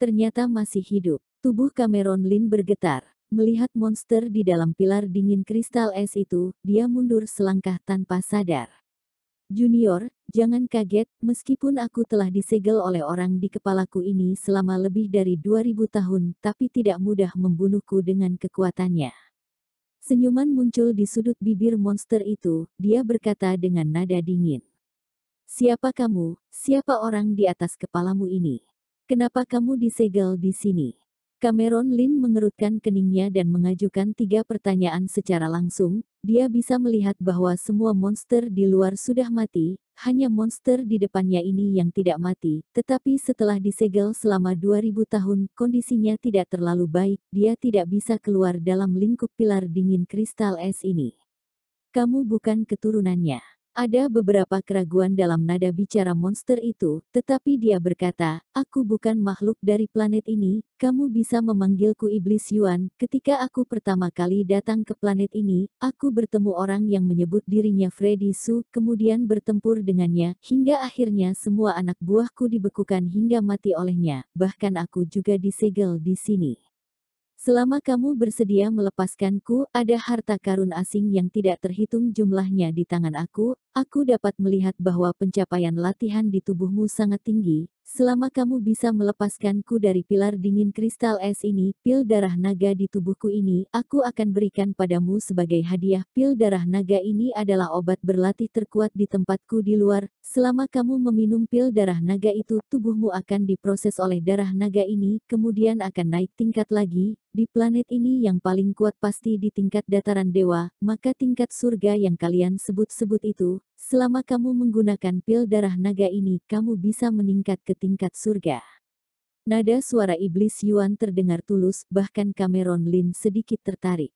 Ternyata masih hidup. Tubuh Cameron Lin bergetar. Melihat monster di dalam pilar dingin kristal es itu, dia mundur selangkah tanpa sadar. Junior, jangan kaget, meskipun aku telah disegel oleh orang di kepalaku ini selama lebih dari 2000 tahun, tapi tidak mudah membunuhku dengan kekuatannya. Senyuman muncul di sudut bibir monster itu, dia berkata dengan nada dingin. Siapa kamu? Siapa orang di atas kepalamu ini? Kenapa kamu disegel di sini? Cameron Lin mengerutkan keningnya dan mengajukan 3 pertanyaan secara langsung. Dia bisa melihat bahwa semua monster di luar sudah mati, hanya monster di depannya ini yang tidak mati. Tetapi setelah disegel selama 2000 tahun, kondisinya tidak terlalu baik, dia tidak bisa keluar dalam lingkup pilar dingin kristal es ini. Kamu bukan keturunannya. Ada beberapa keraguan dalam nada bicara monster itu, tetapi dia berkata, aku bukan makhluk dari planet ini, kamu bisa memanggilku Iblis Yuan. Ketika aku pertama kali datang ke planet ini, aku bertemu orang yang menyebut dirinya Freddy Su, kemudian bertempur dengannya, hingga akhirnya semua anak buahku dibekukan hingga mati olehnya, bahkan aku juga disegel di sini. Selama kamu bersedia melepaskanku, ada harta karun asing yang tidak terhitung jumlahnya di tangan aku dapat melihat bahwa pencapaian latihan di tubuhmu sangat tinggi. Selama kamu bisa melepaskanku dari pilar dingin kristal es ini, pil darah naga di tubuhku ini, aku akan berikan padamu sebagai hadiah. Pil darah naga ini adalah obat berlatih terkuat di tempatku di luar. Selama kamu meminum pil darah naga itu, tubuhmu akan diproses oleh darah naga ini, kemudian akan naik tingkat lagi. Di planet ini yang paling kuat pasti di tingkat dataran dewa, maka tingkat surga yang kalian sebut-sebut itu, selama kamu menggunakan pil darah naga ini, kamu bisa meningkat ke tingkat surga. Nada suara Iblis Yuan terdengar tulus, bahkan Cameron Lin sedikit tertarik.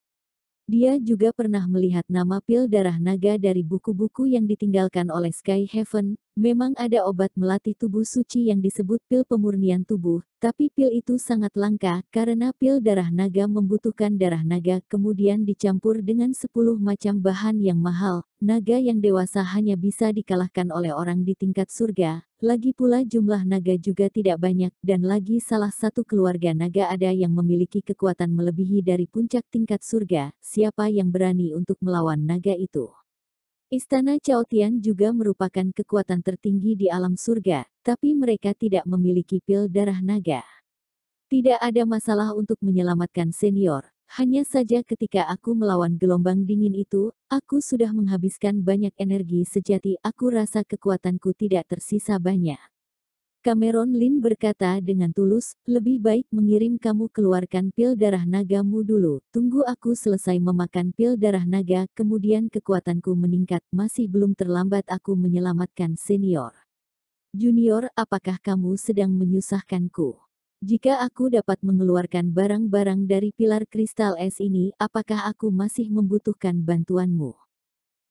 Dia juga pernah melihat nama pil darah naga dari buku-buku yang ditinggalkan oleh Sky Heaven. Memang ada obat melatih tubuh suci yang disebut pil pemurnian tubuh, tapi pil itu sangat langka karena pil darah naga membutuhkan darah naga kemudian dicampur dengan 10 macam bahan yang mahal. Naga yang dewasa hanya bisa dikalahkan oleh orang di tingkat surga. Lagi pula jumlah naga juga tidak banyak, dan lagi salah satu keluarga naga ada yang memiliki kekuatan melebihi dari puncak tingkat surga. Siapa yang berani untuk melawan naga itu? Istana Chaotian juga merupakan kekuatan tertinggi di alam surga, tapi mereka tidak memiliki pil darah naga. Tidak ada masalah untuk menyelamatkan senior. Hanya saja ketika aku melawan gelombang dingin itu, aku sudah menghabiskan banyak energi sejati. Aku rasa kekuatanku tidak tersisa banyak. Cameron Lin berkata dengan tulus, lebih baik mengirim kamu keluarkan pil darah nagamu dulu. Tunggu aku selesai memakan pil darah naga, kemudian kekuatanku meningkat. Masih belum terlambat aku menyelamatkan senior. Junior, apakah kamu sedang menyusahkanku? Jika aku dapat mengeluarkan barang-barang dari pilar kristal es ini, apakah aku masih membutuhkan bantuanmu?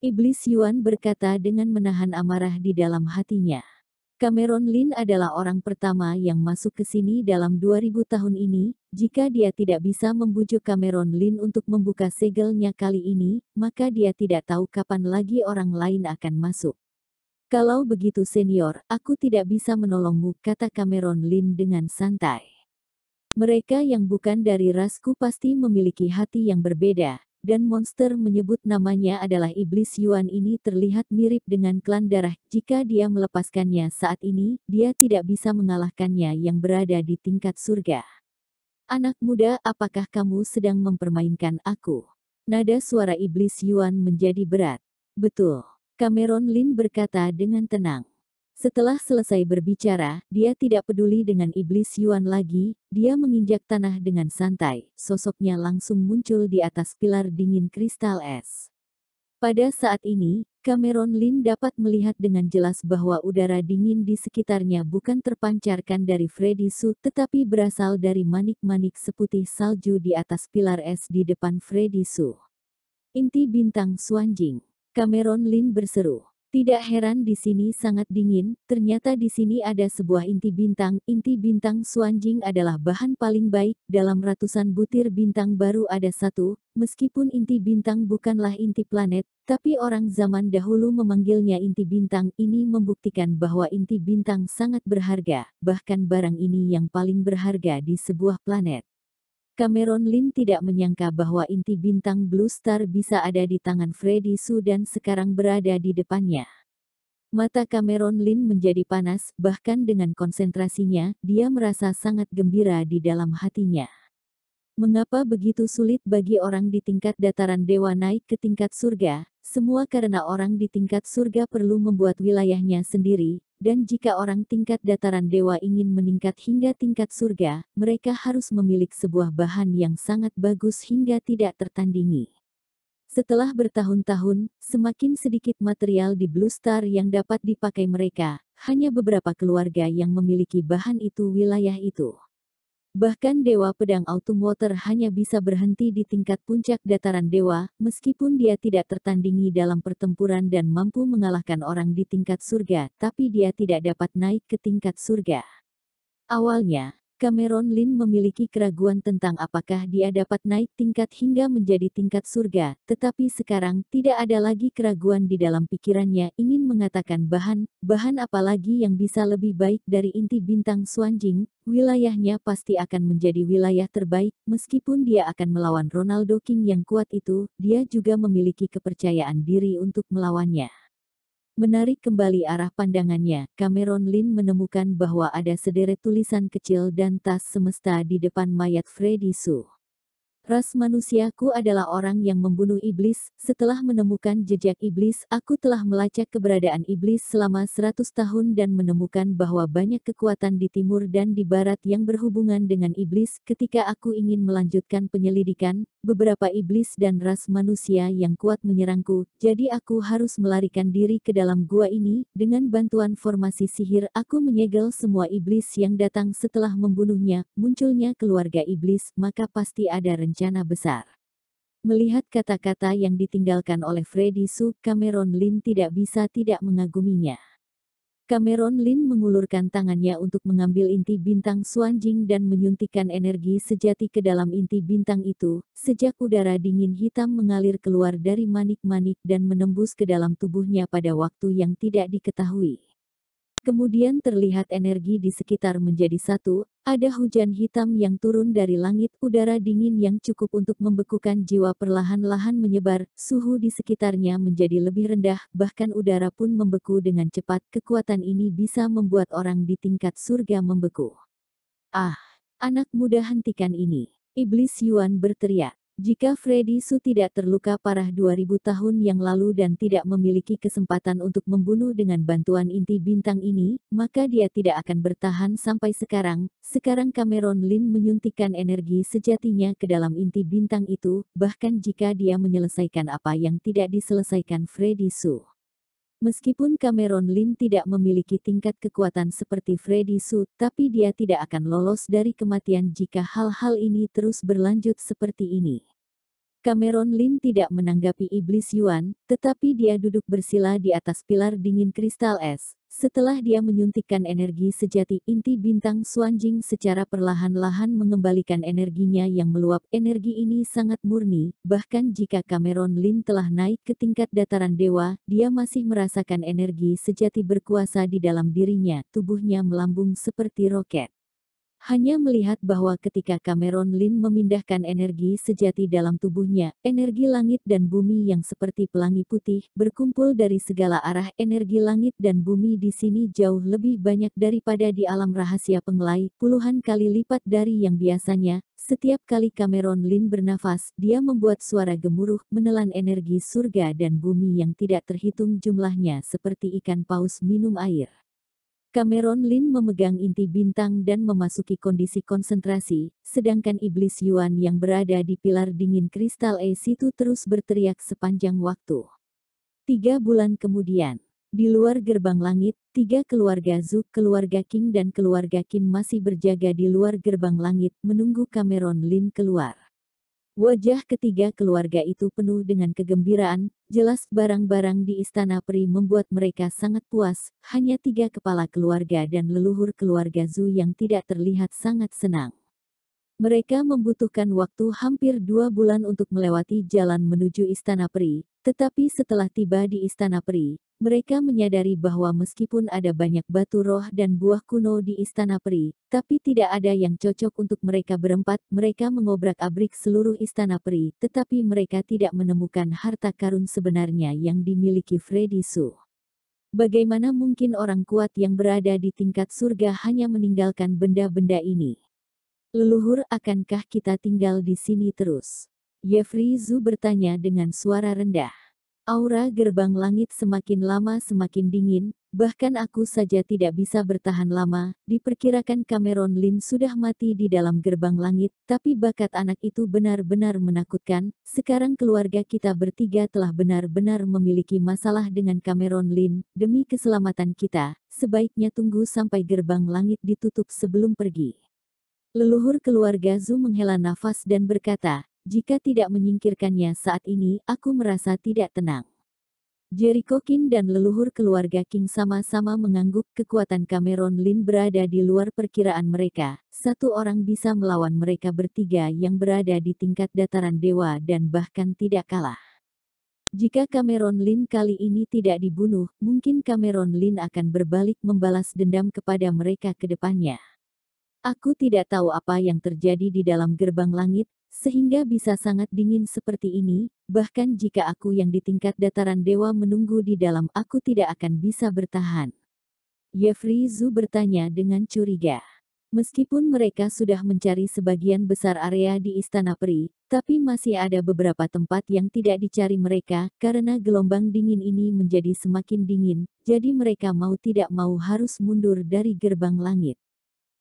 Iblis Yuan berkata dengan menahan amarah di dalam hatinya. Cameron Lin adalah orang pertama yang masuk ke sini dalam 2000 tahun ini. Jika dia tidak bisa membujuk Cameron Lin untuk membuka segelnya kali ini, maka dia tidak tahu kapan lagi orang lain akan masuk. Kalau begitu senior, aku tidak bisa menolongmu, kata Cameron Lin dengan santai. Mereka yang bukan dari rasku pasti memiliki hati yang berbeda. Dan monster menyebut namanya adalah Iblis Yuan ini terlihat mirip dengan klan darah. Jika dia melepaskannya saat ini, dia tidak bisa mengalahkannya yang berada di tingkat surga. Anak muda, apakah kamu sedang mempermainkan aku? Nada suara Iblis Yuan menjadi berat. Betul. Cameron Lin berkata dengan tenang. Setelah selesai berbicara, dia tidak peduli dengan Iblis Yuan lagi, dia menginjak tanah dengan santai, sosoknya langsung muncul di atas pilar dingin kristal es. Pada saat ini, Cameron Lin dapat melihat dengan jelas bahwa udara dingin di sekitarnya bukan terpancarkan dari Freddy Su, tetapi berasal dari manik-manik seputih salju di atas pilar es di depan Freddy Su. Inti bintang Xuanjing. Cameron Lin berseru. Tidak heran di sini sangat dingin, ternyata di sini ada sebuah inti bintang. Inti bintang Xuanjing adalah bahan paling baik, dalam ratusan butir bintang baru ada satu, meskipun inti bintang bukanlah inti planet, tapi orang zaman dahulu memanggilnya inti bintang. Ini membuktikan bahwa inti bintang sangat berharga, bahkan barang ini yang paling berharga di sebuah planet. Cameron Lin tidak menyangka bahwa inti bintang Blue Star bisa ada di tangan Freddy Su dan sekarang berada di depannya. Mata Cameron Lin menjadi panas, bahkan dengan konsentrasinya, dia merasa sangat gembira di dalam hatinya. Mengapa begitu sulit bagi orang di tingkat dataran dewa naik ke tingkat surga? Semua karena orang di tingkat surga perlu membuat wilayahnya sendiri, dan jika orang tingkat dataran dewa ingin meningkat hingga tingkat surga, mereka harus memiliki sebuah bahan yang sangat bagus hingga tidak tertandingi. Setelah bertahun-tahun, semakin sedikit material di Blue Star yang dapat dipakai mereka, hanya beberapa keluarga yang memiliki bahan itu wilayah itu. Bahkan Dewa Pedang Autumn Water hanya bisa berhenti di tingkat puncak dataran dewa, meskipun dia tidak tertandingi dalam pertempuran dan mampu mengalahkan orang di tingkat surga, tapi dia tidak dapat naik ke tingkat surga. Awalnya, Cameron Lin memiliki keraguan tentang apakah dia dapat naik tingkat hingga menjadi tingkat surga, tetapi sekarang tidak ada lagi keraguan di dalam pikirannya ingin mengatakan bahan apa lagi yang bisa lebih baik dari inti bintang Xuanjing, wilayahnya pasti akan menjadi wilayah terbaik, meskipun dia akan melawan Ronaldo King yang kuat itu, dia juga memiliki kepercayaan diri untuk melawannya. Menarik kembali arah pandangannya, Cameron Lin menemukan bahwa ada sederet tulisan kecil dan tas semesta di depan mayat Freddy Su. Ras manusiaku adalah orang yang membunuh iblis. Setelah menemukan jejak iblis, aku telah melacak keberadaan iblis selama 100 tahun dan menemukan bahwa banyak kekuatan di timur dan di barat yang berhubungan dengan iblis. Ketika aku ingin melanjutkan penyelidikan, beberapa iblis dan ras manusia yang kuat menyerangku, jadi aku harus melarikan diri ke dalam gua ini. Dengan bantuan formasi sihir, aku menyegel semua iblis yang datang setelah membunuhnya. Munculnya keluarga iblis, maka pasti ada rencana besar. Melihat kata-kata yang ditinggalkan oleh Freddy Su, Cameron Lin tidak bisa tidak mengaguminya. Cameron Lin mengulurkan tangannya untuk mengambil inti bintang Xuanjing dan menyuntikkan energi sejati ke dalam inti bintang itu. Sejak udara dingin hitam mengalir keluar dari manik-manik dan menembus ke dalam tubuhnya pada waktu yang tidak diketahui. Kemudian terlihat energi di sekitar menjadi satu, ada hujan hitam yang turun dari langit, udara dingin yang cukup untuk membekukan jiwa perlahan-lahan menyebar, suhu di sekitarnya menjadi lebih rendah, bahkan udara pun membeku dengan cepat. Kekuatan ini bisa membuat orang di tingkat surga membeku. Ah, anak muda hentikan ini. Iblis Yuan berteriak. Jika Freddy Su tidak terluka parah 2000 tahun yang lalu dan tidak memiliki kesempatan untuk membunuh dengan bantuan inti bintang ini, maka dia tidak akan bertahan sampai sekarang. Sekarang Cameron Lin menyuntikkan energi sejatinya ke dalam inti bintang itu, bahkan jika dia menyelesaikan apa yang tidak diselesaikan Freddy Su. Meskipun Cameron Lin tidak memiliki tingkat kekuatan seperti Freddy Su, tapi dia tidak akan lolos dari kematian jika hal-hal ini terus berlanjut seperti ini. Cameron Lin tidak menanggapi iblis Yuan, tetapi dia duduk bersila di atas pilar dingin kristal es. Setelah dia menyuntikkan energi sejati, inti bintang Xuanjing secara perlahan-lahan mengembalikan energinya yang meluap. Energi ini sangat murni, bahkan jika Cameron Lin telah naik ke tingkat dataran dewa, dia masih merasakan energi sejati berkuasa di dalam dirinya, tubuhnya melambung seperti roket. Hanya melihat bahwa ketika Cameron Lin memindahkan energi sejati dalam tubuhnya, energi langit dan bumi yang seperti pelangi putih, berkumpul dari segala arah. Energi langit dan bumi di sini jauh lebih banyak daripada di alam rahasia penglai, puluhan kali lipat dari yang biasanya. Setiap kali Cameron Lin bernafas, dia membuat suara gemuruh, menelan energi surga dan bumi yang tidak terhitung jumlahnya seperti ikan paus minum air. Cameron Lin memegang inti bintang dan memasuki kondisi konsentrasi, sedangkan iblis Yuan yang berada di pilar dingin kristal es itu terus berteriak sepanjang waktu. 3 bulan kemudian, di luar gerbang langit, 3 keluarga Zhu, keluarga King dan keluarga Qin masih berjaga di luar gerbang langit, menunggu Cameron Lin keluar. Wajah ketiga keluarga itu penuh dengan kegembiraan, jelas barang-barang di istana peri membuat mereka sangat puas, hanya 3 kepala keluarga dan leluhur keluarga Zhu yang tidak terlihat sangat senang. Mereka membutuhkan waktu hampir 2 bulan untuk melewati jalan menuju Istana Peri, tetapi setelah tiba di Istana Peri, mereka menyadari bahwa meskipun ada banyak batu roh dan buah kuno di Istana Peri, tapi tidak ada yang cocok untuk mereka berempat. Mereka mengobrak-abrik seluruh Istana Peri, tetapi mereka tidak menemukan harta karun sebenarnya yang dimiliki Freddy Su. Bagaimana mungkin orang kuat yang berada di tingkat surga hanya meninggalkan benda-benda ini? Leluhur, akankah kita tinggal di sini terus? Yefri Zhu bertanya dengan suara rendah. Aura gerbang langit semakin lama semakin dingin, bahkan aku saja tidak bisa bertahan lama. Diperkirakan Cameron Lin sudah mati di dalam gerbang langit, tapi bakat anak itu benar-benar menakutkan. Sekarang keluarga kita bertiga telah benar-benar memiliki masalah dengan Cameron Lin. Demi keselamatan kita, sebaiknya tunggu sampai gerbang langit ditutup sebelum pergi. Leluhur keluarga Zhu menghela nafas dan berkata, jika tidak menyingkirkannya saat ini, aku merasa tidak tenang. Jericho King dan leluhur keluarga King sama-sama mengangguk. Kekuatan Cameron Lin berada di luar perkiraan mereka. Satu orang bisa melawan mereka bertiga yang berada di tingkat dataran dewa dan bahkan tidak kalah. Jika Cameron Lin kali ini tidak dibunuh, mungkin Cameron Lin akan berbalik membalas dendam kepada mereka ke depannya. Aku tidak tahu apa yang terjadi di dalam gerbang langit, sehingga bisa sangat dingin seperti ini. Bahkan jika aku yang di tingkat dataran dewa menunggu di dalam, aku tidak akan bisa bertahan. Yefri Zhu bertanya dengan curiga. Meskipun mereka sudah mencari sebagian besar area di Istana Peri, tapi masih ada beberapa tempat yang tidak dicari mereka, karena gelombang dingin ini menjadi semakin dingin, jadi mereka mau tidak mau harus mundur dari gerbang langit.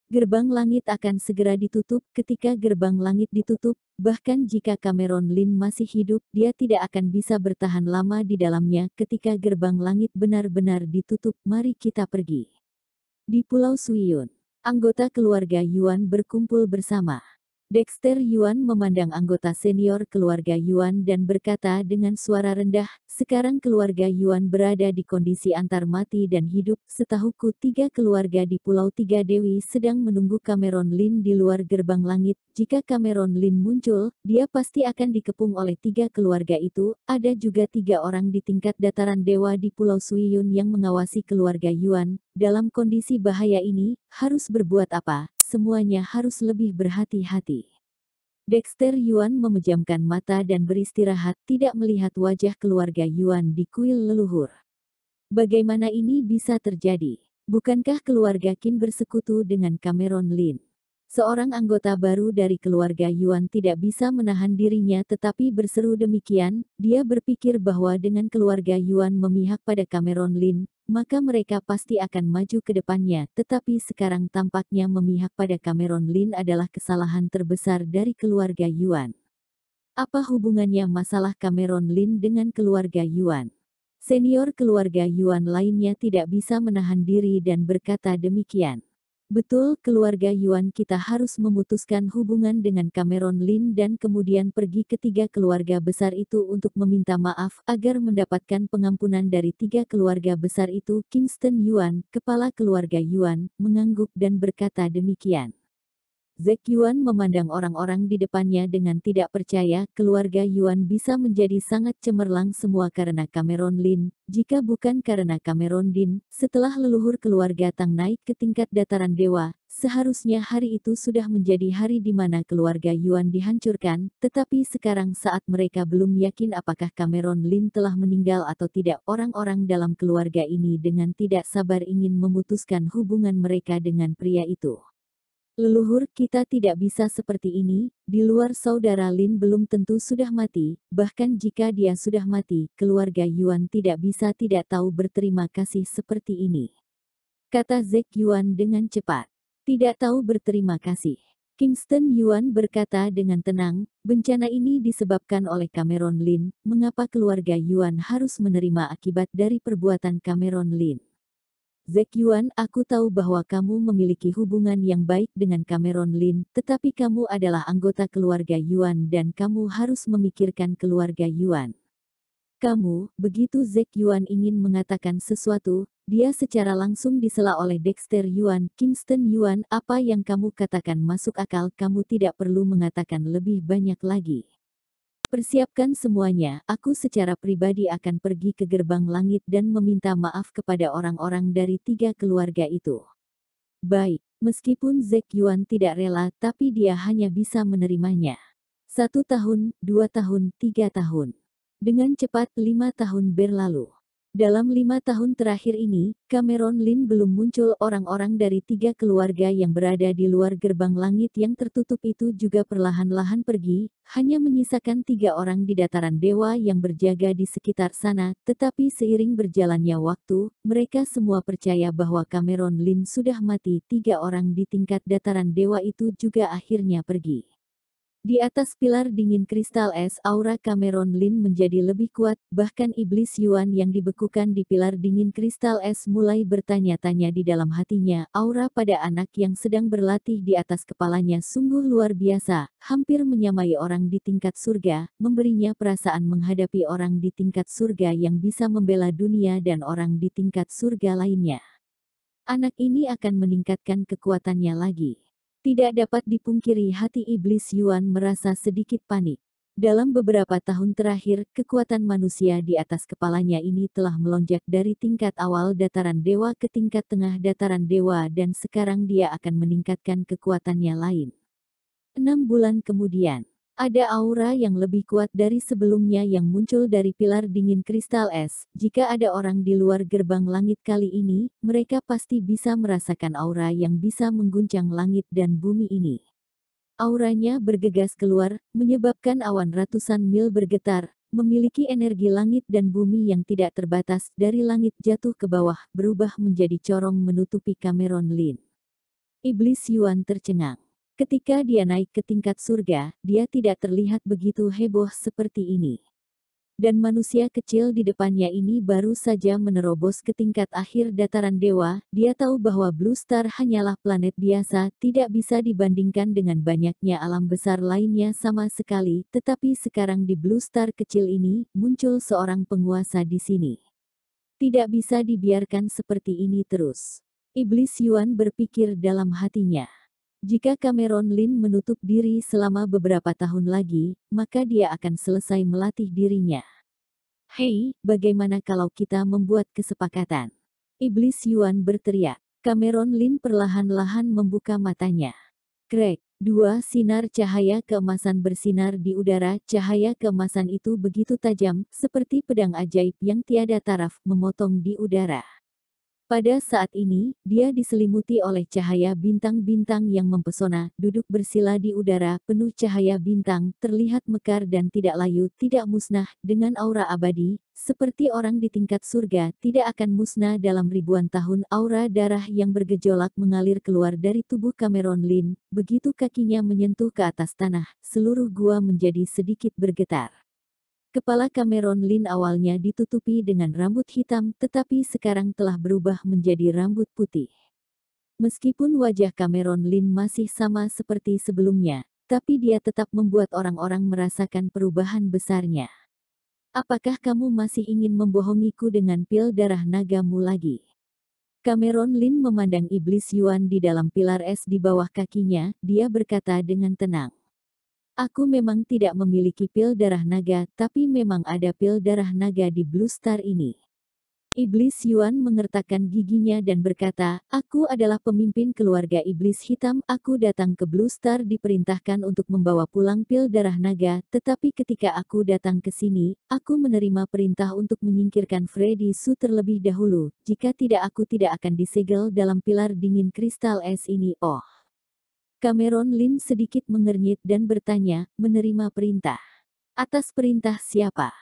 Gerbang langit akan segera ditutup. Ketika gerbang langit ditutup, bahkan jika Cameron Lin masih hidup, dia tidak akan bisa bertahan lama di dalamnya. Ketika gerbang langit benar-benar ditutup, mari kita pergi. Di Pulau Suiyun, anggota keluarga Yuan berkumpul bersama. Dexter Yuan memandang anggota senior keluarga Yuan dan berkata dengan suara rendah, sekarang keluarga Yuan berada di kondisi antar mati dan hidup. Setahuku 3 keluarga di Pulau Tiga Dewi sedang menunggu Cameron Lin di luar gerbang langit. Jika Cameron Lin muncul, dia pasti akan dikepung oleh 3 keluarga itu. Ada juga 3 orang di tingkat dataran dewa di Pulau Suiyun yang mengawasi keluarga Yuan. Dalam kondisi bahaya ini, harus berbuat apa? Semuanya harus lebih berhati-hati. Dexter Yuan memejamkan mata dan beristirahat, tidak melihat wajah keluarga Yuan di kuil leluhur. Bagaimana ini bisa terjadi? Bukankah keluarga Qin bersekutu dengan Cameron Lin? Seorang anggota baru dari keluarga Yuan tidak bisa menahan dirinya tetapi berseru demikian. Dia berpikir bahwa dengan keluarga Yuan memihak pada Cameron Lin, maka mereka pasti akan maju ke depannya. Tetapi sekarang tampaknya memihak pada Cameron Lin adalah kesalahan terbesar dari keluarga Yuan. Apa hubungannya masalah Cameron Lin dengan keluarga Yuan? Senior keluarga Yuan lainnya tidak bisa menahan diri dan berkata demikian. Betul, keluarga Yuan kita harus memutuskan hubungan dengan Cameron Lin dan kemudian pergi ke 3 keluarga besar itu untuk meminta maaf agar mendapatkan pengampunan dari 3 keluarga besar itu. Kingston Yuan, kepala keluarga Yuan, mengangguk dan berkata demikian. Zek Yuan memandang orang-orang di depannya dengan tidak percaya. Keluarga Yuan bisa menjadi sangat cemerlang semua karena Cameron Lin. Jika bukan karena Cameron Lin, setelah leluhur keluarga Tang naik ke tingkat dataran dewa, seharusnya hari itu sudah menjadi hari di mana keluarga Yuan dihancurkan. Tetapi sekarang saat mereka belum yakin apakah Cameron Lin telah meninggal atau tidak, orang-orang dalam keluarga ini dengan tidak sabar ingin memutuskan hubungan mereka dengan pria itu. Leluhur, kita tidak bisa seperti ini. Di luar saudara Lin belum tentu sudah mati, bahkan jika dia sudah mati, keluarga Yuan tidak bisa tidak tahu berterima kasih seperti ini. Kata Zek Yuan dengan cepat. Tidak tahu berterima kasih. Kingston Yuan berkata dengan tenang, bencana ini disebabkan oleh Cameron Lin. Mengapa keluarga Yuan harus menerima akibat dari perbuatan Cameron Lin? Zack Yuan, aku tahu bahwa kamu memiliki hubungan yang baik dengan Cameron Lin, tetapi kamu adalah anggota keluarga Yuan dan kamu harus memikirkan keluarga Yuan. Kamu, begitu Zack Yuan ingin mengatakan sesuatu, dia secara langsung disela oleh Dexter Yuan. Kingston Yuan, apa yang kamu katakan masuk akal, kamu tidak perlu mengatakan lebih banyak lagi. Persiapkan semuanya, aku secara pribadi akan pergi ke gerbang langit dan meminta maaf kepada orang-orang dari 3 keluarga itu. Baik, meskipun Zack Yuan tidak rela, tapi dia hanya bisa menerimanya. 1 tahun, 2 tahun, 3 tahun. Dengan cepat 5 tahun berlalu. Dalam 5 tahun terakhir ini, Cameron Lin belum muncul. Orang-orang dari 3 keluarga yang berada di luar gerbang langit yang tertutup itu juga perlahan-lahan pergi, hanya menyisakan 3 orang di dataran dewa yang berjaga di sekitar sana, tetapi seiring berjalannya waktu, mereka semua percaya bahwa Cameron Lin sudah mati. 3 orang di tingkat dataran dewa itu juga akhirnya pergi. Di atas pilar dingin kristal es, aura Cameron Lin menjadi lebih kuat, bahkan iblis Yuan yang dibekukan di pilar dingin kristal es mulai bertanya-tanya di dalam hatinya. Aura pada anak yang sedang berlatih di atas kepalanya sungguh luar biasa, hampir menyamai orang di tingkat surga, memberinya perasaan menghadapi orang di tingkat surga yang bisa membela dunia dan orang di tingkat surga lainnya. Anak ini akan meningkatkan kekuatannya lagi. Tidak dapat dipungkiri hati iblis Yuan merasa sedikit panik. Dalam beberapa tahun terakhir, kekuatan manusia di atas kepalanya ini telah melonjak dari tingkat awal dataran dewa ke tingkat tengah dataran dewa dan sekarang dia akan meningkatkan kekuatannya lain. 6 bulan kemudian, ada aura yang lebih kuat dari sebelumnya yang muncul dari pilar dingin kristal es. Jika ada orang di luar gerbang langit kali ini, mereka pasti bisa merasakan aura yang bisa mengguncang langit dan bumi ini. Auranya bergegas keluar, menyebabkan awan ratusan mil bergetar, memiliki energi langit dan bumi yang tidak terbatas. Dari langit jatuh ke bawah, berubah menjadi corong menutupi Cameron Lin. Iblis Yuan tercengang. Ketika dia naik ke tingkat surga, dia tidak terlihat begitu heboh seperti ini. Dan manusia kecil di depannya ini baru saja menerobos ke tingkat akhir dataran dewa. Dia tahu bahwa Blue Star hanyalah planet biasa, tidak bisa dibandingkan dengan banyaknya alam besar lainnya sama sekali. Tetapi sekarang di Blue Star kecil ini, muncul seorang penguasa di sini. Tidak bisa dibiarkan seperti ini terus. Iblis Yuan berpikir dalam hatinya. Jika Cameron Lin menutup diri selama beberapa tahun lagi, maka dia akan selesai melatih dirinya. Hei, bagaimana kalau kita membuat kesepakatan? Iblis Yuan berteriak. Cameron Lin perlahan-lahan membuka matanya. Krek, 2 sinar cahaya keemasan bersinar di udara. Cahaya keemasan itu begitu tajam, seperti pedang ajaib yang tiada taraf, memotong di udara. Pada saat ini, dia diselimuti oleh cahaya bintang-bintang yang mempesona, duduk bersila di udara, penuh cahaya bintang, terlihat mekar dan tidak layu, tidak musnah, dengan aura abadi, seperti orang di tingkat surga, tidak akan musnah dalam ribuan tahun. Aura darah yang bergejolak mengalir keluar dari tubuh Cameron Lin, begitu kakinya menyentuh ke atas tanah, seluruh gua menjadi sedikit bergetar. Kepala Cameron Lin awalnya ditutupi dengan rambut hitam, tetapi sekarang telah berubah menjadi rambut putih. Meskipun wajah Cameron Lin masih sama seperti sebelumnya, tapi dia tetap membuat orang-orang merasakan perubahan besarnya. Apakah kamu masih ingin membohongiku dengan pil darah nagamu lagi? Cameron Lin memandang iblis Yuan di dalam pilar es di bawah kakinya, dia berkata dengan tenang. Aku memang tidak memiliki pil darah naga, tapi memang ada pil darah naga di Blue Star ini. Iblis Yuan mengertakkan giginya dan berkata, aku adalah pemimpin keluarga iblis hitam, aku datang ke Blue Star diperintahkan untuk membawa pulang pil darah naga, tetapi ketika aku datang ke sini, aku menerima perintah untuk menyingkirkan Freddy Su terlebih dahulu, jika tidak aku tidak akan disegel dalam pilar dingin kristal es ini. Oh. Cameron Lin sedikit mengernyit dan bertanya, menerima perintah. Atas perintah siapa?